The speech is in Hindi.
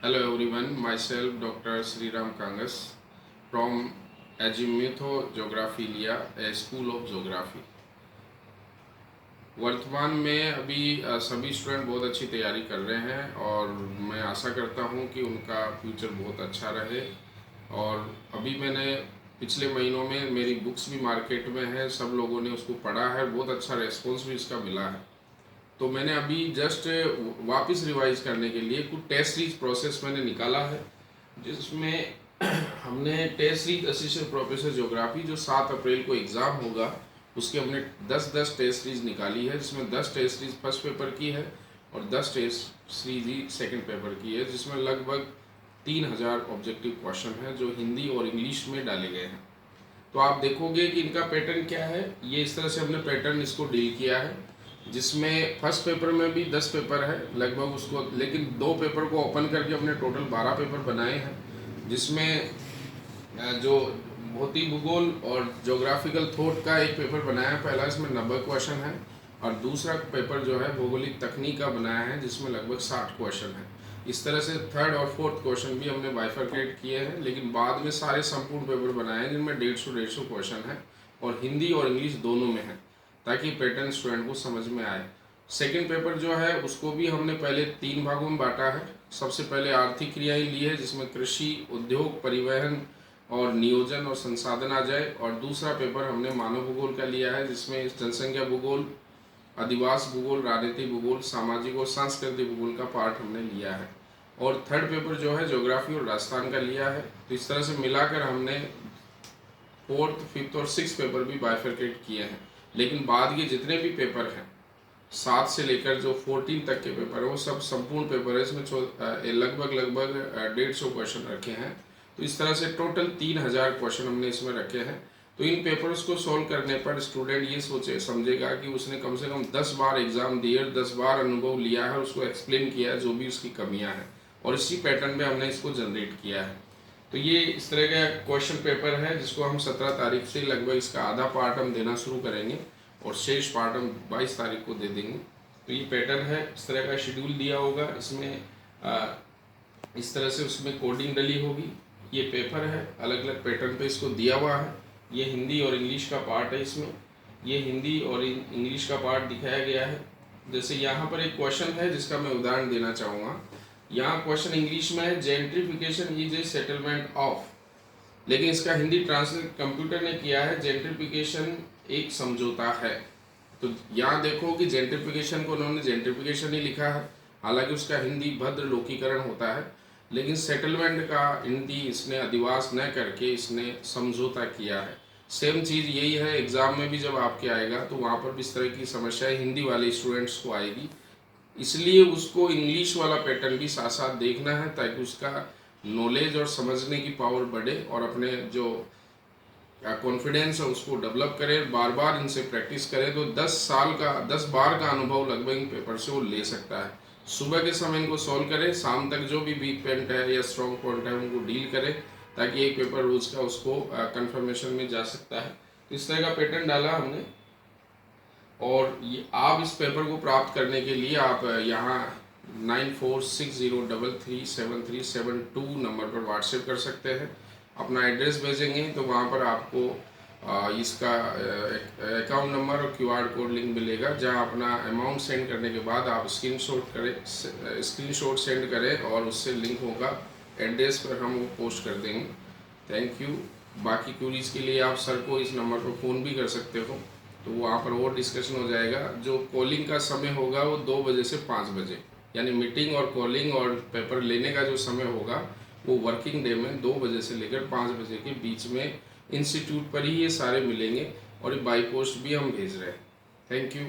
Hello everyone, myself Dr. Sriram Kangas from Azimuth Geographilia, a school of geography. वर्तमान में अभी सभी स्टूडेंट बहुत अच्छी तैयारी कर रहे हैं और मैं आशा करता हूं कि उनका फ्यूचर बहुत अच्छा रहे। और अभी मैंने पिछले महीनों में मेरी बुक्स भी मार्केट में है, सब लोगों ने उसको पढ़ा है, बहुत अच्छा रेस्पॉन्स भी इसका मिला है। तो मैंने अभी जस्ट वापस रिवाइज करने के लिए कुछ टेस्ट सीरीज प्रोसेस मैंने निकाला है, जिसमें हमने test series assistant professor geography जो 7 अप्रैल को एग्ज़ाम होगा उसके हमने 10 टेस्ट सीरीज निकाली है, जिसमें 10 टेस्ट सीरीज फर्स्ट पेपर की है और 10 टेस्ट सीरीज ही सेकेंड पेपर की है, जिसमें लगभग 3000 ऑब्जेक्टिव क्वेश्चन है जो हिंदी और इंग्लिश में डाले गए हैं। तो आप देखोगे कि इनका पैटर्न क्या है। ये इस तरह से हमने पैटर्न इसको डील किया है, जिसमें फर्स्ट पेपर में भी 10 पेपर है लगभग उसको, लेकिन 2 पेपर को ओपन करके हमने टोटल 12 पेपर बनाए हैं, जिसमें जो भौतिक भूगोल और जोग्राफिकल थॉट का एक पेपर बनाया है पहला, इसमें 90 क्वेश्चन है, और दूसरा पेपर जो है भौगोलिक तकनीक का बनाया है जिसमें लगभग 60 क्वेश्चन है। इस तरह से थर्ड और फोर्थ क्वेश्चन भी हमने बाइफरकेट किए हैं, लेकिन बाद में सारे संपूर्ण पेपर बनाए हैं जिनमें 150 क्वेश्चन है और हिंदी और इंग्लिश दोनों में है, ताकि पैटर्न स्टूडेंट को समझ में आए। सेकंड पेपर जो है उसको भी हमने पहले 3 भागों में बांटा है। सबसे पहले आर्थिक क्रियाएं ली है, जिसमें कृषि, उद्योग, परिवहन और नियोजन और संसाधन आ जाए, और दूसरा पेपर हमने मानव भूगोल का लिया है, जिसमें जनसंख्या भूगोल, अधिवास भूगोल, राजनीतिक भूगोल, सामाजिक और सांस्कृतिक भूगोल का पार्ट हमने लिया है। और थर्ड पेपर जो है ज्योग्राफी और राजस्थान का लिया है। तो इस तरह से मिलाकर हमने फोर्थ, फिफ्थ और सिक्स पेपर भी बाइफरकेट किए हैं। लेकिन बाद के जितने भी पेपर हैं 7 से लेकर जो 14 तक के पेपर है वो सब संपूर्ण पेपर है, इसमें लगभग 150 क्वेश्चन रखे हैं। तो इस तरह से टोटल 3000 क्वेश्चन हमने इसमें रखे हैं। तो इन पेपर्स को सॉल्व करने पर स्टूडेंट ये सोचे समझेगा कि उसने कम से कम 10 बार एग्जाम दिए, 10 बार अनुभव लिया है, उसको एक्सप्लेन किया है जो भी उसकी कमियां हैं, और इसी पैटर्न में हमने इसको जनरेट किया है। तो ये इस तरह का क्वेश्चन पेपर है जिसको हम 17 तारीख से लगभग इसका आधा पार्ट हम देना शुरू करेंगे और शेष पार्ट हम 22 तारीख को दे देंगे। तो ये पैटर्न है, इस तरह का शेड्यूल दिया होगा, इसमें इस तरह से उसमें कोडिंग डली होगी। ये पेपर है, अलग अलग पैटर्न पे इसको दिया हुआ है। ये हिंदी और इंग्लिश का पार्ट है, इसमें ये हिंदी और इंग्लिश का पार्ट दिखाया गया है। जैसे यहाँ पर एक क्वेश्चन है जिसका मैं उदाहरण देना चाहूँगा। यहाँ क्वेश्चन इंग्लिश में है, gentrification is a settlement of, लेकिन इसका हिंदी ट्रांसलेट कंप्यूटर ने किया है, जेंट्रिफिकेशन एक समझौता है। तो यहाँ देखो कि जेंट्रिफिकेशन को उन्होंने जेंट्रिफिकेशन ही लिखा है, हालांकि उसका हिंदी भद्र लोकीकरण होता है, लेकिन सेटलमेंट का हिंदी इसने अधिवास न करके इसने समझौता किया है। सेम चीज़ यही है, एग्ज़ाम में भी जब आपके आएगा तो वहाँ पर भी इस तरह की समस्याएं हिंदी वाले स्टूडेंट्स को आएगी, इसलिए उसको इंग्लिश वाला पैटर्न भी साथ साथ देखना है ताकि उसका नॉलेज और समझने की पावर बढ़े और अपने जो कॉन्फिडेंस है उसको डेवलप करे, बार बार इनसे प्रैक्टिस करे। तो 10 बार का अनुभव लगभग इन पेपर से वो ले सकता है। सुबह के समय इनको सॉल्व करे, शाम तक जो भी वीक पॉइंट है या स्ट्रॉन्ग पॉइंट है उनको डील करे, ताकि एक पेपर रोज का उसको कंफर्मेशन में जा सकता है। तो इस तरह का पैटर्न डाला हमने, और ये आप इस पेपर को प्राप्त करने के लिए आप यहाँ 9460337372 नंबर पर व्हाट्सएप कर सकते हैं। अपना एड्रेस भेजेंगे तो वहाँ पर आपको इसका अकाउंट नंबर और क्यूआर कोड लिंक मिलेगा, जहाँ अपना अमाउंट सेंड करने के बाद आप स्क्रीनशॉट सेंड करें और उससे लिंक होगा एड्रेस पर, हम वो पोस्ट कर देंगे। Thank you. बाकी क्यूरीज़ के लिए आप सर को इस नंबर पर फ़ोन भी कर सकते हो, तो वहाँ पर और डिस्कशन हो जाएगा। जो कॉलिंग का समय होगा वो 2 बजे से 5 बजे, यानी मीटिंग और कॉलिंग और पेपर लेने का जो समय होगा वो वर्किंग डे में 2 बजे से लेकर 5 बजे के बीच में इंस्टीट्यूट पर ही ये सारे मिलेंगे, और बाई पोस्ट भी हम भेज रहे हैं। Thank you.